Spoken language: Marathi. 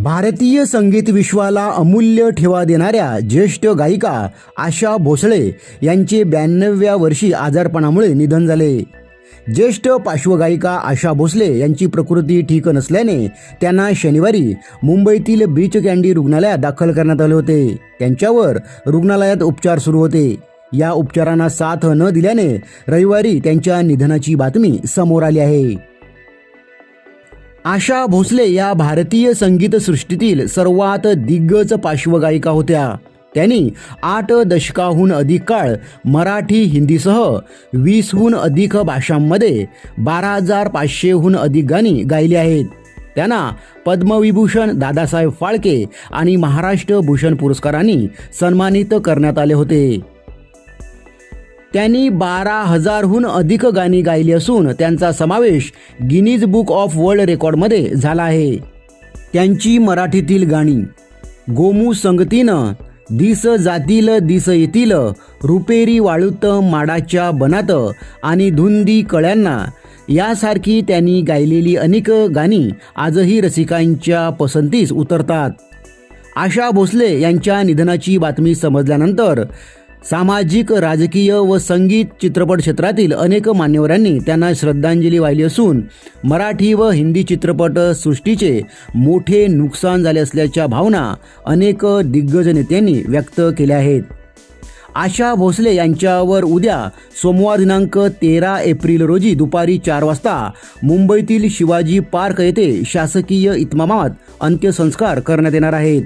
भारतीय संगीत विश्वाला अमूल्य ठेवा देणाऱ्या ज्येष्ठ गायिका आशा भोसले यांचे 92व्या वर्षी आजारपणामुळे निधन झाले। ज्येष्ठ पार्श्वगायिका आशा भोसले यांची प्रकृती ठीक नसल्याने त्यांना शनिवारी मुंबईतील बीच कँडी रुग्णालयात दाखल करण्यात आले होते। त्यांच्यावर रुग्णालयात उपचार सुरू होते। या उपचारांना साथ न दिल्याने रविवारी त्यांच्या निधनाची बातमी समोर आली आहे। आशा भोसले या भारतीय संगीत सृष्टीतील सर्वात दिग्गज पार्श्वगायिका होत्या। त्यांनी 8 दशकाहून अधिक काळ मराठी, हिंदीसह 20हून अधिक भाषांमध्ये 12,500हून अधिक गाणी गायली आहेत। त्यांना पद्मविभूषण, दादासाहेब फाळके आणि महाराष्ट्र भूषण पुरस्कारांनी सन्मानित करण्यात आले होते। त्यांनी 12,000हून अधिक गाणी गायली असून त्यांचा समावेश गिनीज बुक ऑफ वर्ल्ड रेकॉर्डमध्ये झाला आहे। त्यांची मराठीतील गाणी गोमू संगतीनं, दिस जातील दिस येतील, रुपेरी वाळूत माडाच्या बनात आणि धुंदी कळ्यांना यासारखी त्यांनी गायलेली अनेक गाणी आजही रसिकांच्या पसंतीस उतरतात। आशा भोसले यांच्या निधनाची बातमी समजल्यानंतर सामाजिक, राजकीय व संगीत, चित्रपट क्षेत्रातील अनेक मान्यवरांनी त्यांना श्रद्धांजली वाहिली असून मराठी व हिंदी चित्रपट सृष्टीचे मोठे नुकसान झाले असल्याच्या भावना अनेक दिग्गज नेत्यांनी व्यक्त केल्या आहेत। आशा भोसले यांच्यावर उद्या सोमवार दिनांक 13 एप्रिल रोजी दुपारी 4 वाजता मुंबईतील शिवाजी पार्क येथे शासकीय इतमामात अंत्यसंस्कार करण्यात येणार आहेत।